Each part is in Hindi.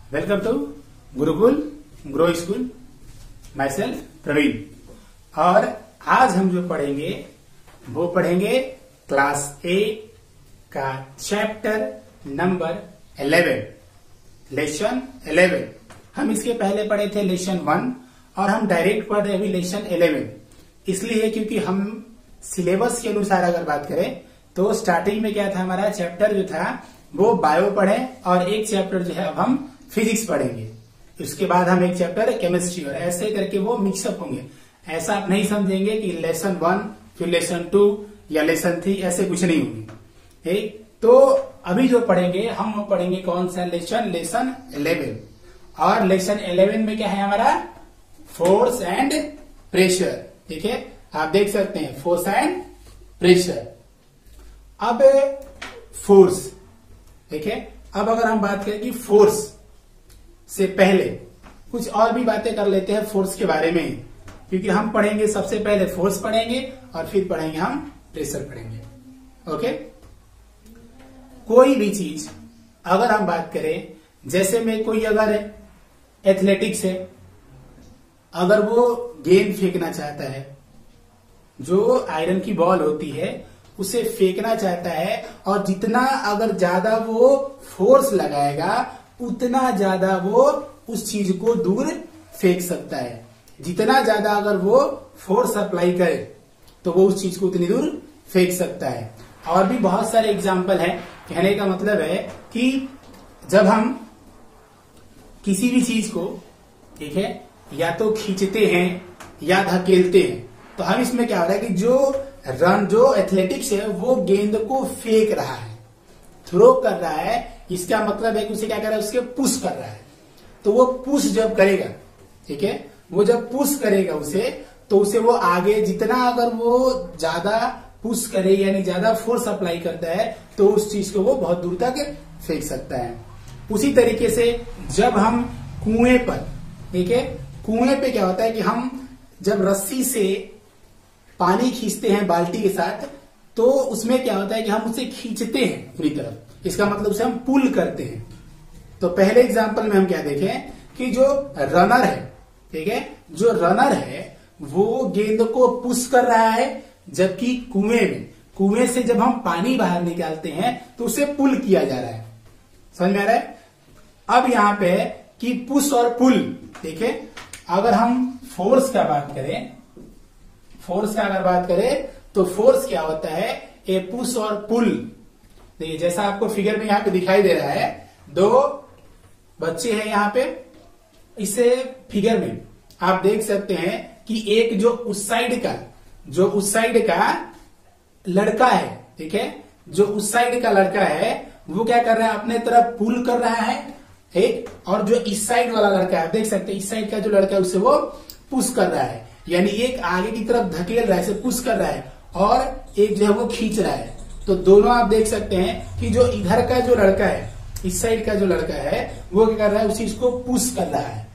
Welcome to Gurukul grow school. Myself Praveen. और आज हम जो पढ़ेंगे वो पढ़ेंगे क्लास 8 का चैप्टर नंबर 11, लेसन 11। हम इसके पहले पढ़े थे लेसन 1 और हम डायरेक्ट पढ़ रहे अभी लेसन 11। इसलिए क्योंकि हम सिलेबस के अनुसार अगर बात करें तो स्टार्टिंग में क्या था, हमारा चैप्टर जो था वो बायो पढ़े और एक चैप्टर जो है अब हम फिजिक्स पढ़ेंगे। उसके बाद हम एक चैप्टर केमिस्ट्री, और ऐसे करके वो मिक्सअप होंगे। ऐसा आप नहीं समझेंगे कि लेसन 1 फिर लेसन 2 या लेसन 3, ऐसे कुछ नहीं होंगे। ठीक, तो अभी जो पढ़ेंगे हम वो पढ़ेंगे कौन सा लेसन 11। और लेसन 11 में क्या है हमारा, फोर्स एंड प्रेशर। ठीक है, आप देख सकते हैं फोर्स एंड प्रेशर। अब फोर्स, ठीक है, अब अगर हम बात करें कि फोर्स से पहले कुछ और भी बातें कर लेते हैं फोर्स के बारे में, क्योंकि हम पढ़ेंगे सबसे पहले फोर्स पढ़ेंगे और फिर पढ़ेंगे हम प्रेशर पढ़ेंगे। ओके, कोई भी चीज अगर हम बात करें, जैसे में कोई अगर एथलेटिक्स है, अगर वो गेंद फेंकना चाहता है, जो आयरन की बॉल होती है उसे फेंकना चाहता है, और जितना अगर ज्यादा वो फोर्स लगाएगा उतना ज्यादा वो उस चीज को दूर फेंक सकता है। जितना ज्यादा अगर वो फोर्स अप्लाई करे तो वो उस चीज को उतनी दूर फेंक सकता है। और भी बहुत सारे एग्जाम्पल हैं। कहने का मतलब है कि जब हम किसी भी चीज को, ठीक है, या तो खींचते हैं या धकेलते हैं, तो हम इसमें क्या हो रहा है कि जो एथलेटिक्स है वो गेंद को फेंक रहा है, थ्रो कर रहा है। इसका मतलब है कि उसे क्या कर रहा है, उसके पुश कर रहा है। तो वो पुश जब करेगा, ठीक है, वो जब पुश करेगा उसे, तो उसे वो आगे जितना अगर वो ज्यादा पुश करे यानी ज्यादा फोर्स अप्लाई करता है तो उस चीज को वो बहुत दूर तक फेंक सकता है। उसी तरीके से जब हम कुएं पर, ठीक है, कुएं पे क्या होता है कि हम जब रस्सी से पानी खींचते हैं बाल्टी के साथ, तो उसमें क्या होता है कि हम उसे खींचते हैं अपनी तरफ। इसका मतलब उसे हम पुल करते हैं। तो पहले एग्जांपल में हम क्या देखें कि जो रनर है, ठीक है, जो रनर है वो गेंद को पुश कर रहा है, जबकि कुएं से जब हम पानी बाहर निकालते हैं तो उसे पुल किया जा रहा है। समझ में आ रहा है? अब यहां पे कि पुश और पुल, ठीक है, अगर हम फोर्स का बात करें, फोर्स का अगर बात करें तो फोर्स क्या होता है, ए पुश और पुल। देखिए जैसा आपको फिगर में यहां पे दिखाई दे रहा है, दो बच्चे हैं यहां पे। इसे फिगर में आप देख सकते हैं कि एक जो उस साइड का लड़का है, ठीक है, जो उस साइड का लड़का है वो क्या कर रहा है, अपने तरफ पुल कर रहा है, ठीक, और जो इस साइड वाला लड़का है, देख सकते हैं इस साइड का जो लड़का है उसे वो पुश कर रहा है। यानी एक आगे की तरफ धकेल रहा है, इसे पुश कर रहा है, और एक जो है वो खींच रहा है। तो दोनों आप देख सकते हैं कि जो इधर का जो लड़का है, इस साइड का जो लड़का है वो क्या कर रहा है, उसी इसको पुश कर रहा है,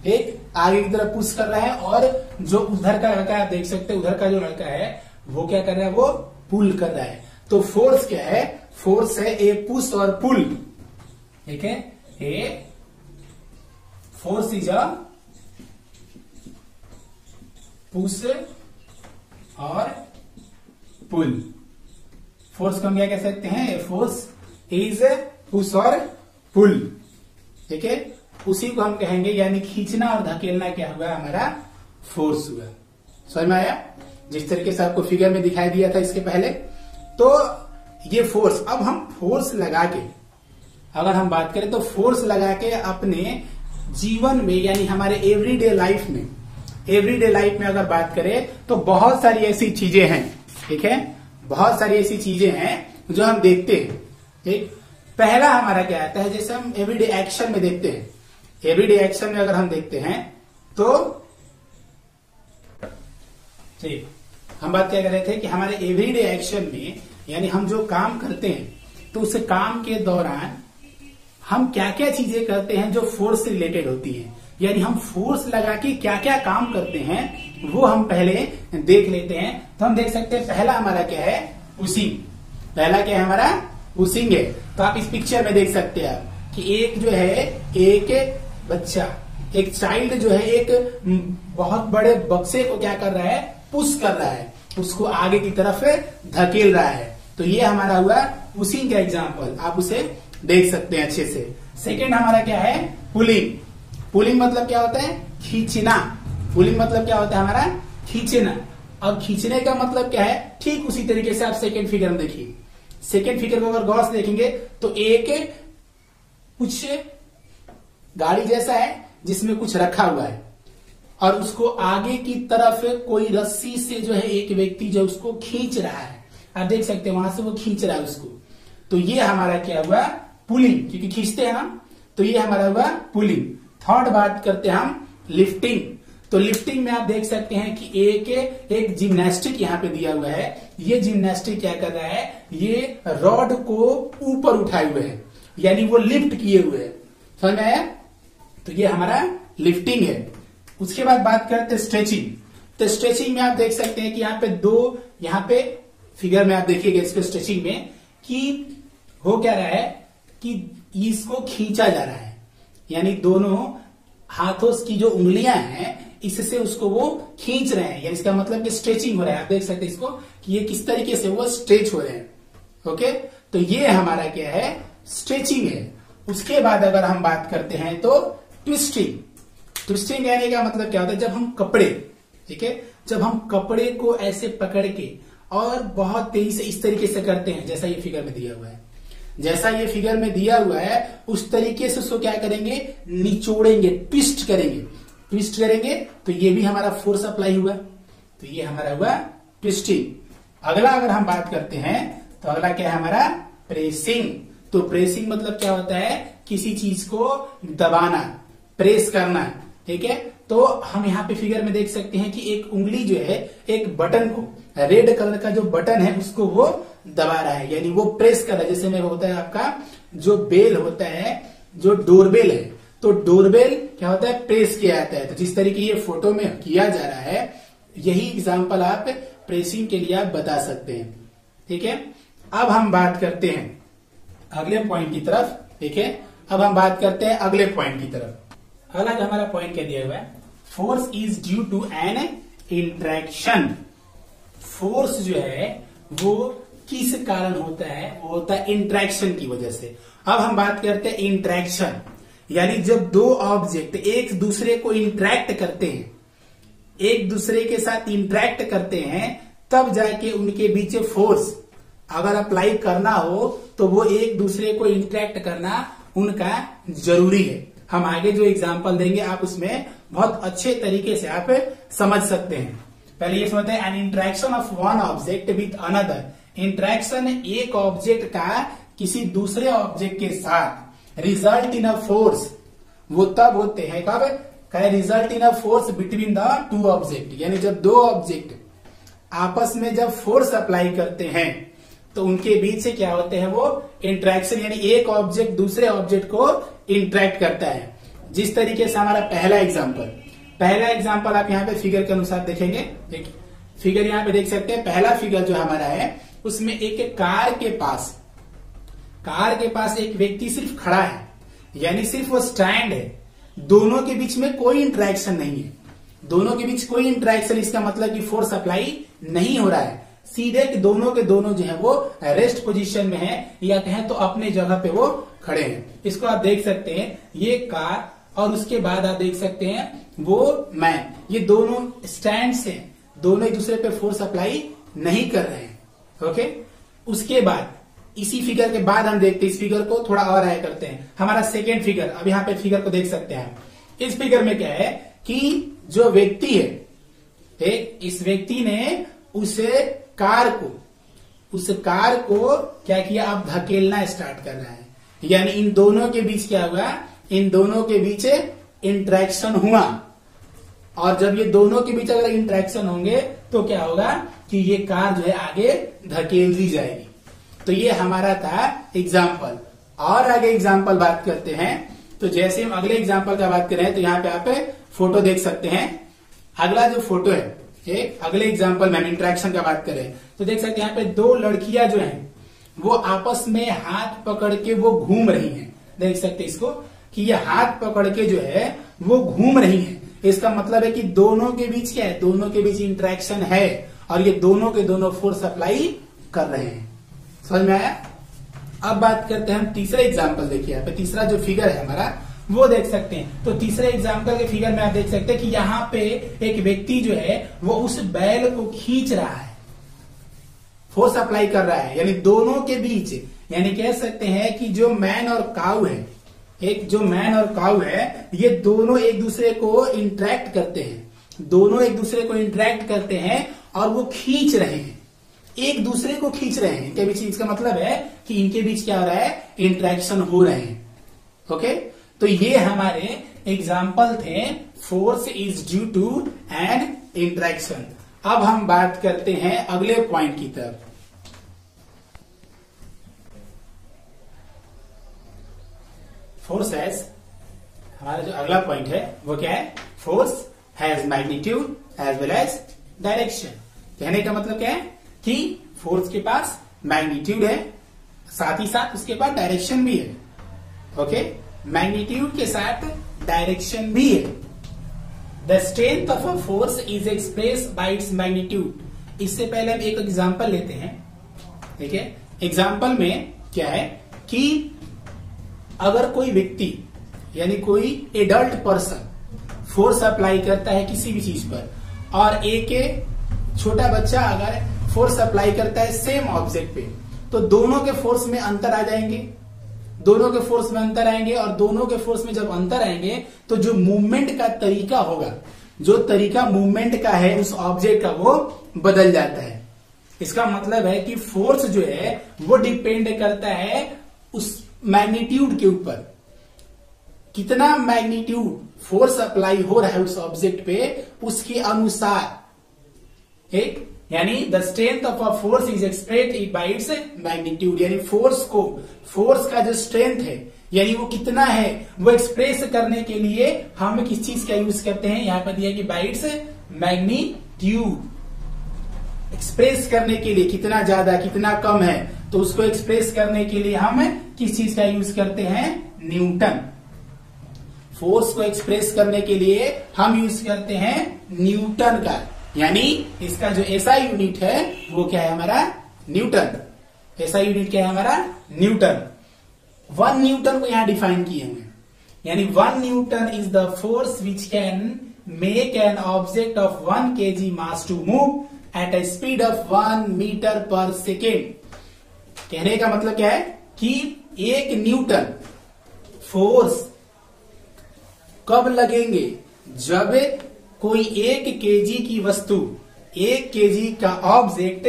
ठीक, आगे की तरफ पुश कर रहा है। और जो उधर का लड़का है, आप देख सकते हैं उधर का जो लड़का है वो क्या कर रहा है, वो पुल कर रहा है। तो फोर्स क्या है, फोर्स है ए पुश और पुल, ठीक है, a force is a push और पुल। फोर्स को हम क्या कह सकते हैं, फोर्स इज पुश और पुल, ठीक है, उसी को हम कहेंगे, यानी खींचना और धकेलना क्या हुआ, हमारा फोर्स हुआ। समझ में आया? जिस तरीके से आपको फिगर में दिखाई दिया था इसके पहले। तो ये फोर्स, अब हम फोर्स लगा के अगर हम बात करें तो फोर्स लगा के अपने जीवन में, यानी हमारे एवरीडे लाइफ में अगर बात करें तो बहुत सारी ऐसी चीजें हैं, ठीक है, बहुत सारी ऐसी चीजें हैं जो हम देखते हैं। ठीक, पहला हमारा क्या आता है, जैसे हम एवरीडे एक्शन में देखते हैं। एवरीडे एक्शन में अगर हम देखते हैं तो ठीक, हम बात क्या कर रहे थे कि हमारे एवरीडे एक्शन में, यानी हम जो काम करते हैं तो उस काम के दौरान हम क्या क्या चीजें करते हैं जो फोर्स से रिलेटेड होती है, यानी हम फोर्स लगा के क्या क्या काम करते हैं वो हम पहले देख लेते हैं। तो हम देख सकते हैं पहला हमारा क्या है, पुशिंग। पहला क्या है हमारा, पुशिंग है। तो आप इस पिक्चर में देख सकते हैं कि एक जो है एक बच्चा, एक चाइल्ड जो है एक बहुत बड़े बक्से को क्या कर रहा है, पुश कर रहा है, उसको आगे की तरफ धकेल रहा है। तो ये हमारा हुआ पुशिंग का एग्जाम्पल, आप उसे देख सकते हैं अच्छे से। सेकेंड हमारा क्या है, पुलिंग। पुलिंग मतलब क्या होता है, खींचना। पुलिंग मतलब क्या होता है हमारा, खींचना। अब खींचने का मतलब क्या है, ठीक उसी तरीके से आप सेकेंड फिगर में देखिए। सेकेंड फिगर को अगर गौर से देखेंगे तो एक कुछ गाड़ी जैसा है जिसमें कुछ रखा हुआ है और उसको आगे की तरफ कोई रस्सी से जो है एक व्यक्ति जो उसको खींच रहा है, आप देख सकते हैं वहां से वो खींच रहा है उसको। तो ये हमारा क्या हुआ, पुलिंग, क्योंकि खींचते हैं हम, तो ये हमारा हुआ पुलिंग। थर्ड बात करते हैं हम लिफ्टिंग। तो लिफ्टिंग में आप देख सकते हैं कि एक जिम्नास्टिक यहाँ पे दिया हुआ है। ये जिम्नास्टिक क्या कर रहा है, ये रॉड को ऊपर उठाए हुए है, यानी वो लिफ्ट किए हुए है। समझ में आया? तो ये हमारा लिफ्टिंग है। उसके बाद बात करते हैं स्ट्रेचिंग। तो स्ट्रेचिंग में आप देख सकते हैं कि यहाँ पे दो, यहाँ पे फिगर में आप देखिएगा इसको स्ट्रेचिंग में कि हो क्या रहा है कि इसको खींचा जा रहा है, यानी दोनों हाथों की जो उंगलियां हैं इससे उसको वो खींच रहे हैं, यानी इसका मतलब कि स्ट्रेचिंग हो रहा है। आप देख सकते हैं इसको कि ये किस तरीके से वो स्ट्रेच हो रहे हैं। ओके, तो ये हमारा क्या है, स्ट्रेचिंग है। उसके बाद अगर हम बात करते हैं तो ट्विस्टिंग। ट्विस्टिंग यानी का मतलब क्या होता है, जब हम कपड़े, ठीक है, जब हम कपड़े को ऐसे पकड़ के और बहुत तेजी से इस तरीके से करते हैं, जैसा ये फिगर में दिया हुआ है, जैसा ये फिगर में दिया हुआ है उस तरीके से उसको क्या करेंगे, निचोड़ेंगे, ट्विस्ट करेंगे। ट्विस्ट करेंगे तो ये भी हमारा फोर्स अप्लाई हुआ, तो ये हमारा हुआ ट्विस्टिंग। अगला अगर हम बात करते हैं तो अगला क्या है हमारा, प्रेसिंग। तो प्रेसिंग मतलब क्या होता है, किसी चीज को दबाना, प्रेस करना, ठीक है। तो हम यहाँ पे फिगर में देख सकते हैं कि एक उंगली जो है एक बटन को, रेड कलर का जो बटन है उसको वो दबा रहा है, यानी वो प्रेस कर रहा है। जैसे में होता है आपका जो बेल होता है, जो डोरबेल है, तो डोरबेल क्या होता है, प्रेस किया जाता है। तो जिस तरीके ये फोटो में किया जा रहा है, यही एग्जाम्पल आप प्रेसिंग के लिए आप बता सकते हैं, ठीक है। अब हम बात करते हैं अगले पॉइंट की तरफ, ठीक है। अब हम बात करते हैं अगले पॉइंट की तरफ। अगला जो हमारा पॉइंट क्या दिया हुआ है, force is due to an interaction. Force जो है वो किस कारण होता है, वो होता है इंट्रैक्शन की वजह से। अब हम बात करते हैं इंट्रैक्शन, यानी जब दो ऑब्जेक्ट एक दूसरे को इंट्रैक्ट करते हैं, एक दूसरे के साथ इंट्रैक्ट करते हैं, तब जाके उनके बीच फोर्स अगर अप्लाई करना हो तो वो एक दूसरे को इंट्रैक्ट करना उनका जरूरी है। हम आगे जो एग्जाम्पल देंगे आप उसमें बहुत अच्छे तरीके से आप समझ सकते हैं। पहले ये समझते हैं, an interaction of one object with another. Interaction एक ऑब्जेक्ट का किसी दूसरे ऑब्जेक्ट के साथ रिजल्ट इन अ फोर्स, वो तब होते हैं कब, result in a force between the two object, यानी जब दो ऑब्जेक्ट आपस में जब फोर्स अप्लाई करते हैं तो उनके बीच से क्या होते हैं, वो इंट्रैक्शन, यानी एक ऑब्जेक्ट दूसरे ऑब्जेक्ट को इंट्रैक्ट करता है। जिस तरीके से हमारा पहला एग्जाम्पल आप यहाँ पे फिगर के अनुसार देखेंगे, देखिए फिगर यहाँ पे देख सकते हैं। पहला फिगर जो हमारा है उसमें एक कार के पास एक व्यक्ति सिर्फ खड़ा है, यानी सिर्फ वो स्टैंड है, दोनों के बीच में कोई इंट्रैक्शन नहीं है। दोनों के बीच कोई इंट्रैक्शन, इसका मतलब कि फोर्स अप्लाई नहीं हो रहा है, सीधे दोनों के दोनों जो है वो रेस्ट पोजीशन में है, या कहें तो अपने जगह पे वो खड़े हैं। इसको आप देख सकते हैं, ये कार और उसके बाद आप देख सकते हैं वो मैन, ये दोनों स्टैंड से दोनों एक दूसरे पे फोर्स अप्लाई नहीं कर रहे हैं। ओके, उसके बाद इसी फिगर के बाद हम देखते हैं, इस फिगर को थोड़ा और आया करते हैं। हमारा सेकेंड फिगर, अब यहाँ पे फिगर को देख सकते हैं। इस फिगर में क्या है कि जो व्यक्ति है, एक इस व्यक्ति ने उस कार को क्या किया, अब धकेलना स्टार्ट कर रहा है, यानी इन दोनों के बीच क्या हुआ, इन दोनों के बीच इंट्रैक्शन हुआ। और जब ये दोनों के बीच अगर इंट्रैक्शन होंगे तो क्या होगा कि ये कार जो है आगे धकेल दी जाएगी। तो ये हमारा था एग्जाम्पल। और आगे एग्जाम्पल बात करते हैं, तो जैसे हम अगले एग्जाम्पल का बात कर रहे हैं तो यहाँ पे आप फोटो देख सकते हैं। अगला जो फोटो है, एक अगले एग्जाम्पल में हम इंट्रैक्शन का बात करें तो देख सकते हैं यहाँ पे दो लड़कियां जो हैं वो आपस में हाथ पकड़ के वो घूम रही हैं। देख सकते हैं इसको कि ये हाथ पकड़ के जो है वो घूम रही है। इसका मतलब है कि दोनों के बीच क्या है, दोनों के बीच इंटरेक्शन है और ये दोनों के दोनों फोर्स अप्लाई कर रहे हैं। समझ में आया? अब बात करते हैं हम तीसरे एग्जाम्पल। देखिए यहाँ पे तीसरा जो फिगर है हमारा वो देख सकते हैं। तो तीसरे एग्जाम्पल के फिगर में आप देख सकते हैं कि यहाँ पे एक व्यक्ति जो है वो उस बैल को खींच रहा है, फोर्स अप्लाई कर रहा है, यानी दोनों के बीच, यानी कह सकते हैं कि जो मैन और काऊ है, एक जो मैन और काऊ है, ये दोनों एक दूसरे को इंटरेक्ट करते हैं, दोनों एक दूसरे को इंटरेक्ट करते हैं और वो खींच रहे हैं, एक दूसरे को खींच रहे हैं इनके बीच। इसका मतलब है कि इनके बीच क्या हो रहा है, इंटरेक्शन हो रहे हैं। ओके, तो ये हमारे एग्जाम्पल थे, force is due to an interaction. अब हम बात करते हैं अगले पॉइंट की तरफ। फोर्स हैज, हमारा जो अगला पॉइंट है वो क्या है, force has magnitude as well as direction. कहने का मतलब क्या है कि फोर्स के पास मैग्नीट्यूड है, साथ ही साथ उसके पास डायरेक्शन भी है। ओके, मैग्नीट्यूड के साथ डायरेक्शन भी है। The strength of a force is express bye its magnitude. इससे पहले हम एक एग्जांपल लेते हैं। ठीक है, एग्जांपल में क्या है कि अगर कोई व्यक्ति यानी कोई एडल्ट पर्सन फोर्स अप्लाई करता है किसी भी चीज पर, और एक छोटा बच्चा अगर फोर्स अप्लाई करता है सेम ऑब्जेक्ट पे, तो दोनों के फोर्स में अंतर आ जाएंगे, दोनों के फोर्स में अंतर आएंगे। और दोनों के फोर्स में जब अंतर आएंगे तो जो मूवमेंट का तरीका होगा, जो तरीका मूवमेंट का है उस ऑब्जेक्ट का, वो बदल जाता है। इसका मतलब है कि फोर्स जो है वो डिपेंड करता है उस मैग्नीट्यूड के ऊपर, कितना मैग्नीट्यूड फोर्स अप्लाई हो रहा है उस ऑब्जेक्ट पे, उसके अनुसार। एक यानी the strength of a force is expressed by its magnitude, यानी फोर्स को, फोर्स का जो स्ट्रेंथ है यानी वो कितना है, वो एक्सप्रेस करने के लिए हम किस चीज का यूज करते हैं, यहां पर दिया कि बाय इट्स मैग्नीट्यूड। एक्सप्रेस करने के लिए कितना ज्यादा कितना कम है, तो उसको एक्सप्रेस करने के लिए हम किस चीज का यूज करते हैं, न्यूटन। फोर्स को एक्सप्रेस करने के लिए हम यूज करते हैं न्यूटन का, यानी इसका जो एसआई यूनिट है वो क्या है हमारा, न्यूटन। एसआई यूनिट क्या है हमारा, न्यूटन। 1 न्यूटन को यहां डिफाइन किए हुए, यानी 1 newton is the force which can make an object of 1 kg mass to move at a speed of 1 metre per second. कहने का मतलब क्या है कि 1 न्यूटन फोर्स कब लगेंगे, जब कोई 1 kg की वस्तु, 1 kg का ऑब्जेक्ट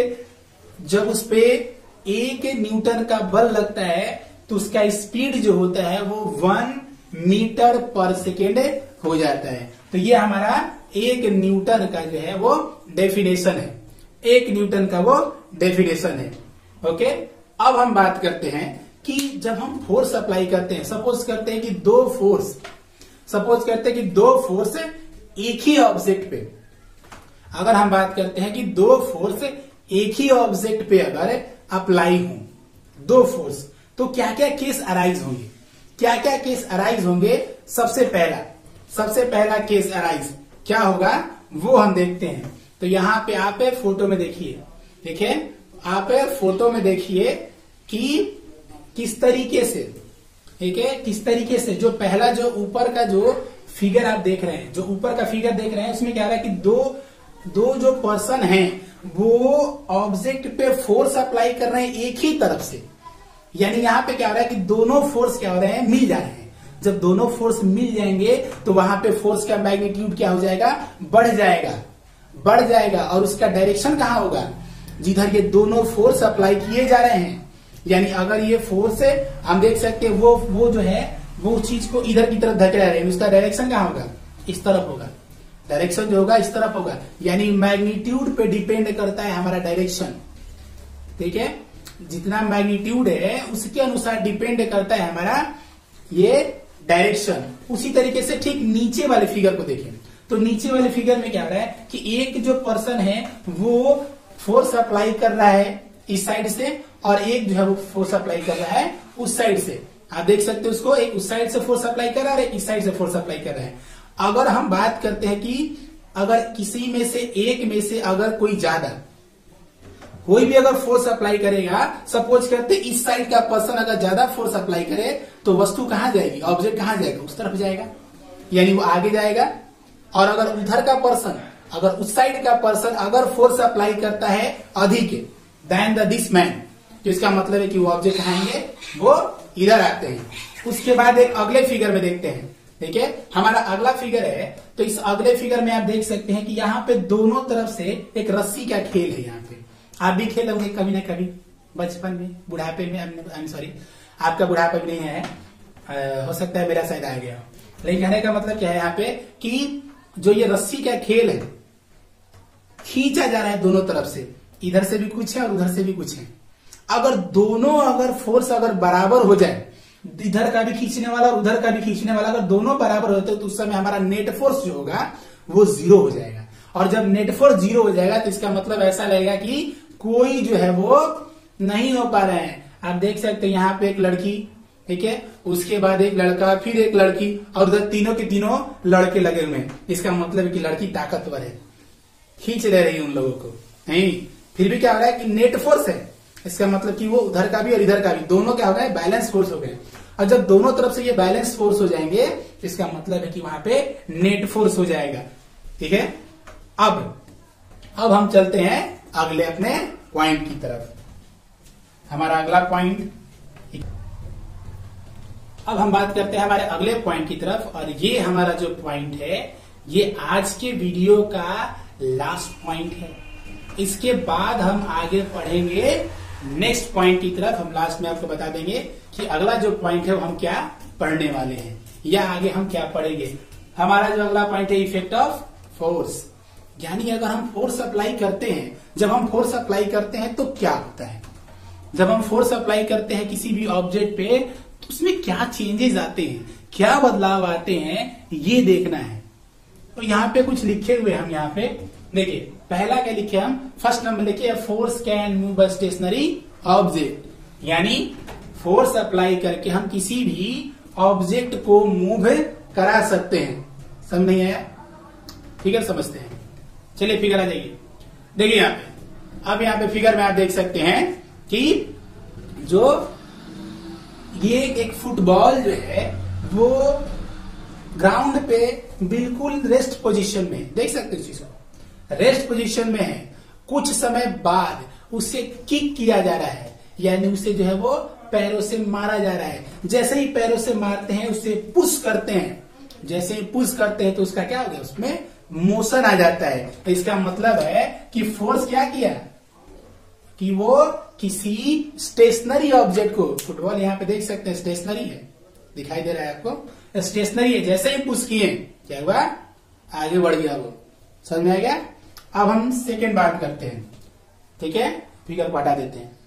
जब उस पे 1 न्यूटन का बल लगता है तो उसका स्पीड जो होता है वो 1 मीटर पर सेकेंड हो जाता है। तो ये हमारा 1 न्यूटन का जो है वो डेफिनेशन है, 1 न्यूटन का वो डेफिनेशन है। ओके, अब हम बात करते हैं कि जब हम फोर्स अप्लाई करते हैं, सपोज करते हैं कि दो फोर्स एक ही ऑब्जेक्ट पे, अगर हम बात करते हैं कि 2 फोर्स एक ही ऑब्जेक्ट पे अगर अप्लाई हो, 2 फोर्स, तो क्या क्या केस अराइज होंगे, क्या क्या केस अराइज होंगे। सबसे पहला केस अराइज क्या होगा वो हम देखते हैं। तो यहाँ पे आप फोटो में देखिए, देखिए आप फोटो में देखिए कि किस तरीके से, ठीक है, किस तरीके से जो पहला जो ऊपर का जो फिगर आप देख रहे हैं, जो ऊपर का फिगर देख रहे हैं, उसमें क्या रहा है कि दो जो पर्सन हैं वो ऑब्जेक्ट पे फोर्स अप्लाई कर रहे हैं एक ही तरफ से। यानी यहाँ पे क्या हो रहा है कि दोनों फोर्स क्या हो रहे हैं, मिल जा रहे हैं। जब दोनों फोर्स मिल जाएंगे तो वहां पे फोर्स का मैग्नीट्यूड क्या हो जाएगा, बढ़ जाएगा। और उसका डायरेक्शन कहाँ होगा, जिधर ये दोनों फोर्स अप्लाई किए जा रहे हैं। यानी अगर ये फोर्स है, हम देख सकते हैं वो जो है वो चीज को इधर की तरफ धकेला रहे हैं, उसका डायरेक्शन कहाँ होगा, इस तरफ होगा। डायरेक्शन जो होगा इस तरफ होगा, यानी मैग्नीट्यूड पे डिपेंड करता है हमारा डायरेक्शन। ठीक है, जितना मैग्नीट्यूड है उसके अनुसार डिपेंड करता है हमारा ये डायरेक्शन। उसी तरीके से ठीक नीचे वाले फिगर को देखें, तो नीचे वाले फिगर में क्या हो रहा है कि एक जो पर्सन है वो फोर्स अप्लाई कर रहा है इस साइड से, और एक जो है वो फोर्स अप्लाई कर रहा है उस साइड से। आप देख सकते हो उसको, एक उस साइड से फोर्स अप्लाई कर रहा है, इस साइड से फोर्स अप्लाई कर रहा है। अगर हम बात करते हैं कि अगर किसी में से एक में से अगर कोई भी अगर फोर्स अप्लाई करेगा, सपोज करते इस साइड का पर्सन अगर ज्यादा फोर्स अप्लाई करे तो वस्तु कहां जाएगी, ऑब्जेक्ट कहां जाएगा, उस तरफ जाएगा, यानी वो आगे जाएगा। और अगर उधर का पर्सन, अगर उस साइड का पर्सन अगर फोर्स अप्लाई करता है अधिक देन दिस मैन, तो इसका मतलब है कि वो ऑब्जेक्ट कहां आएंगे, वो इधर आते हैं। उसके बाद एक अगले फिगर में देखते हैं। ठीक है, हमारा अगला फिगर है, तो इस अगले फिगर में आप देख सकते हैं कि यहाँ पे दोनों तरफ से एक रस्सी का खेल है। यहाँ पे आप भी खेले होंगे कभी ना कभी, बचपन में, बुढ़ापे में, आई एम सॉरी आपका बुढ़ापा भी नहीं है, हो सकता है मेरा शायद आ गया। लेकिन कहने का मतलब क्या है यहाँ पे कि जो ये रस्सी का खेल है, खींचा जा रहा है दोनों तरफ से, इधर से भी कुछ है और उधर से भी कुछ है। अगर दोनों अगर फोर्स अगर बराबर हो जाए, इधर का भी खींचने वाला और उधर का भी खींचने वाला अगर दोनों बराबर होते तो उस समय हमारा नेट फोर्स जो होगा वो 0 हो जाएगा। और जब नेट फोर्स 0 हो जाएगा तो इसका मतलब ऐसा लगेगा कि कोई जो है वो नहीं हो पा रहे हैं। आप देख सकते हैं यहाँ पे एक लड़की, ठीक है, उसके बाद एक लड़का, फिर एक लड़की, और उधर तीनों के तीनों लड़के लगे हुए हैं। इसका मतलब है कि लड़की ताकतवर है, खींच ले रही है उन लोगों को। नहीं, फिर भी क्या हो रहा है कि नेट फोर्स है, इसका मतलब कि वो उधर का भी और इधर का भी दोनों क्या हो गए, बैलेंस फोर्स हो गए। और जब दोनों तरफ से ये बैलेंस फोर्स हो जाएंगे तो इसका मतलब है कि वहां पे नेट फोर्स हो जाएगा। ठीक है, अब हम चलते हैं अगले अपने पॉइंट की तरफ। हमारा अगला पॉइंट, अब हम बात करते हैं हमारे अगले पॉइंट की तरफ, और ये हमारा जो पॉइंट है ये आज के वीडियो का लास्ट पॉइंट है। इसके बाद हम आगे पढ़ेंगे नेक्स्ट पॉइंट की तरफ। हम लास्ट में आपको बता देंगे कि अगला जो पॉइंट है वो हम क्या पढ़ने वाले हैं, या आगे हम क्या पढ़ेंगे। हमारा जो अगला पॉइंट है इफेक्ट ऑफ फोर्स, यानी अगर हम फोर्स अप्लाई करते हैं, जब हम फोर्स अप्लाई करते हैं तो क्या होता है। जब हम फोर्स अप्लाई करते हैं किसी भी ऑब्जेक्ट पे तो उसमें क्या चेंजेस आते हैं, क्या बदलाव आते हैं, ये देखना है। तो यहाँ पे कुछ लिखे हुए हम यहाँ पे देखिए, पहला क्या लिखे हम, फर्स्ट नंबर लिखे force can move a stationary object, यानी फोर्स अप्लाई करके हम किसी भी ऑब्जेक्ट को मूव करा सकते हैं। समझ नहीं आया, फिगर समझते हैं। चलिए फिगर आ जाइए, देखिए यहाँ पे, अब यहाँ पे फिगर में आप देख सकते हैं कि जो ये एक फुटबॉल जो है वो ग्राउंड पे बिल्कुल रेस्ट पोजीशन में, देख सकते हो इस चीज को, रेस्ट पोजीशन में है। कुछ समय बाद उसे किक किया जा रहा है, यानी उसे जो है वो पैरों से मारा जा रहा है। जैसे ही पैरों से मारते हैं उसे पुश करते हैं, जैसे ही पुश करते हैं तो उसका क्या हो गया, उसमें मोशन आ जाता है। तो इसका मतलब है कि फोर्स क्या किया कि वो किसी स्टेशनरी ऑब्जेक्ट को, फुटबॉल यहाँ पे देख सकते हैं स्टेशनरी है, दिखाई दे रहा है आपको, स्टेशनरी है, जैसे ही पुश किए क्या हुआ, आगे बढ़ गया वो। समझ में आ गया। अब हम सेकेंड बात करते हैं, ठीक है, फिगर को हटा देते हैं।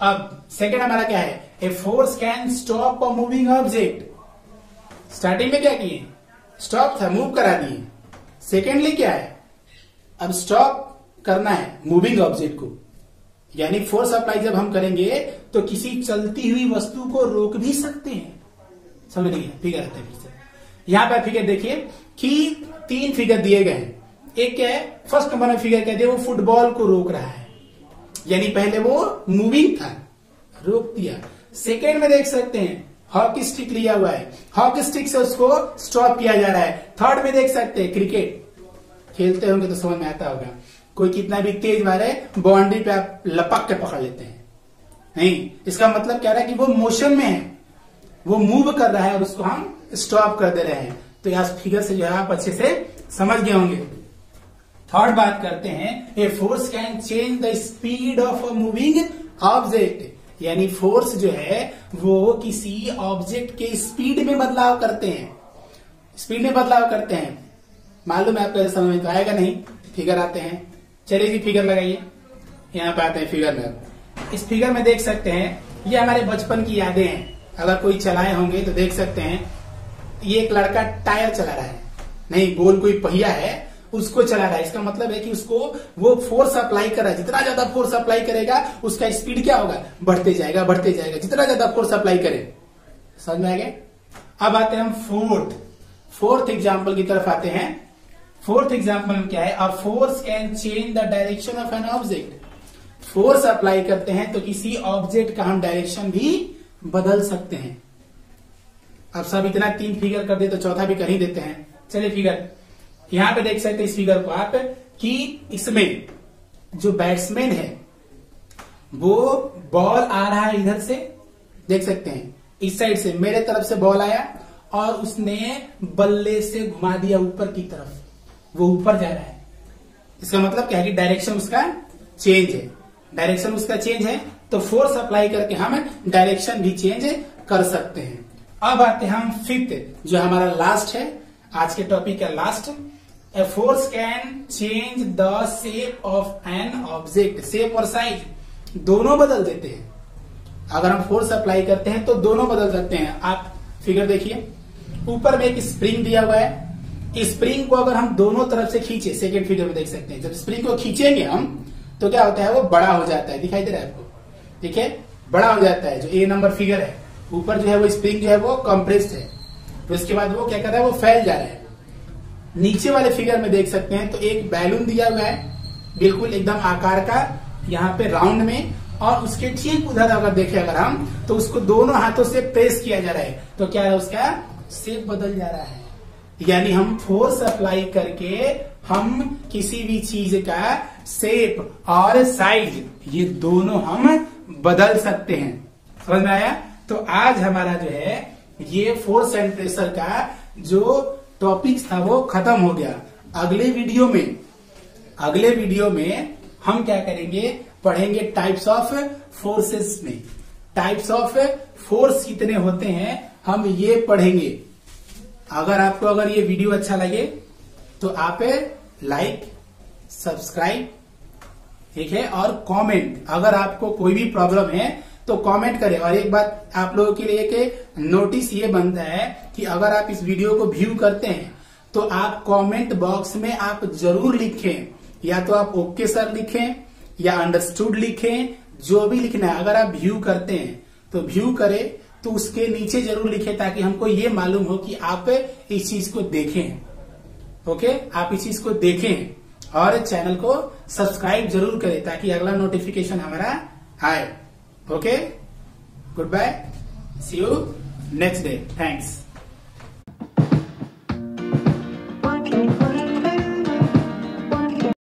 अब सेकेंड हमारा क्या है, a force can stop a moving object. Starting में क्या किए, स्टॉप था, मूव करा दिए। सेकेंडली क्या है, अब स्टॉप करना है मूविंग ऑब्जेक्ट को, यानी फोर्स अप्लाई जब हम करेंगे तो किसी चलती हुई वस्तु को रोक भी सकते हैं। समझ लीजिए, फिगर आते हैं फिर से। यहां पर फिगर देखिए कि 3 फिगर दिए गए हैं। एक क्या है, फर्स्ट नंबर में फिगर कहते हैं वो फुटबॉल को रोक रहा है, यानी पहले वो मूविंग था, रोक दिया। सेकेंड में देख सकते हैं हॉकी स्टिक लिया हुआ है, हॉकी स्टिक से उसको स्टॉप किया जा रहा है। थर्ड में देख सकते हैं क्रिकेट खेलते होंगे तो समझ में आता होगा, कोई कितना भी तेज मारे बाउंड्री पे आप लपक के पकड़ लेते हैं। नहीं, इसका मतलब क्या रहा है कि वो मोशन में है, वो मूव कर रहा है और उसको हम स्टॉप कर दे रहे हैं। तो यहां फिगर से जो है आप अच्छे से समझ गए होंगे। थर्ड बात करते हैं, a force can change the speed of a moving object, यानी फोर्स जो है वो किसी ऑब्जेक्ट के स्पीड में बदलाव करते हैं, स्पीड में बदलाव करते हैं। मालूम है आपको, समझ में तो आएगा नहीं। फिगर आते हैं, चलिए जी फिगर लगाइए। यहाँ पे आते हैं फिगर में। इस फिगर में देख सकते हैं ये हमारे बचपन की यादें हैं, अगर कोई चलाए होंगे तो देख सकते हैं। ये एक लड़का टायर चला रहा है, नहीं गोल कोई पहिया है, उसको चला रहा है। इसका मतलब है कि उसको वो फोर्स अप्लाई कर रहा है, जितना ज्यादा फोर्स अप्लाई करेगा उसका स्पीड क्या होगा, बढ़ते जाएगा बढ़ते जाएगा, जितना ज्यादा फोर्स अप्लाई करे। समझ में आ गया। अब आते हैं हम फोर्थ एग्जाम्पल की तरफ आते हैं। फोर्थ एग्जाम्पल में क्या है, a force can change the direction of an object. Force apply करते हैं तो किसी ऑब्जेक्ट का हम डायरेक्शन भी बदल सकते हैं। अब सब इतना 3 फिगर कर दे तो चौथा भी कर ही देते हैं। चलिए फिगर यहां पे देख सकते हैं, इस फिगर को आप, कि इसमें जो बैट्समैन है वो बॉल आ रहा है इधर से, देख सकते हैं इस साइड से मेरे तरफ से बॉल आया और उसने बल्ले से घुमा दिया ऊपर की तरफ, वो ऊपर जा रहा है। इसका मतलब क्या है कि डायरेक्शन उसका चेंज है, डायरेक्शन उसका चेंज है, तो फोर्स अप्लाई करके हम डायरेक्शन भी चेंज कर सकते हैं। अब आते हैं हम फिफ्थ, जो हमारा लास्ट है, आज के टॉपिक का last. A force can change the shape of an object. Shape और साइज दोनों बदल देते हैं। अगर हम फोर्स अप्लाई करते हैं तो दोनों बदल सकते हैं। आप फिगर देखिए, ऊपर में एक स्प्रिंग दिया हुआ है। इस स्प्रिंग को अगर हम दोनों तरफ से खींचे, सेकेंड फिगर में देख सकते हैं, जब स्प्रिंग को खींचेंगे हम तो क्या होता है, वो बड़ा हो जाता है। दिखाई दे रहा है आपको, ठीक है, बड़ा हो जाता है। जो ए नंबर फिगर है, ऊपर जो है वो स्प्रिंग जो है वो कंप्रेस्ड है, तो इसके बाद वो क्या कर रहा है, वो फैल जा रहा है। नीचे वाले फिगर में देख सकते हैं तो एक बैलून दिया हुआ है, बिल्कुल एकदम आकार का, यहाँ पे राउंड में, और उसके ठीक उधर अगर देखें अगर हम, तो उसको दोनों हाथों से प्रेस किया जा रहा है, तो क्या है, उसका शेप बदल जा रहा है। यानी हम फोर्स अप्लाई करके हम किसी भी चीज का शेप और साइज ये दोनों हम बदल सकते हैं। समझ में आया। तो आज हमारा जो है ये फोर्स एंड प्रेशर का जो टॉपिक था वो खत्म हो गया। अगले वीडियो में हम क्या करेंगे, पढ़ेंगे टाइप्स ऑफ फोर्सेस में, टाइप्स ऑफ फोर्स कितने होते हैं हम ये पढ़ेंगे। अगर ये वीडियो अच्छा लगे तो आप लाइक, सब्सक्राइब, ठीक है, और कमेंट। अगर आपको कोई भी प्रॉब्लम है तो कमेंट करें। और एक बात आप लोगों के लिए एक नोटिस ये बनता है कि अगर आप इस वीडियो को व्यू करते हैं तो आप कमेंट बॉक्स में आप जरूर लिखें, या तो आप ओके सर लिखें या अंडरस्टूड लिखें, जो भी लिखना है। अगर आप व्यू करते हैं तो व्यू करें तो उसके नीचे जरूर लिखें, ताकि हमको ये मालूम हो कि आप इस चीज को देखें। ओके, आप इस चीज को देखें और चैनल को सब्सक्राइब जरूर करें ताकि अगला नोटिफिकेशन हमारा आए। Okay, good bye, see you next day, thanks.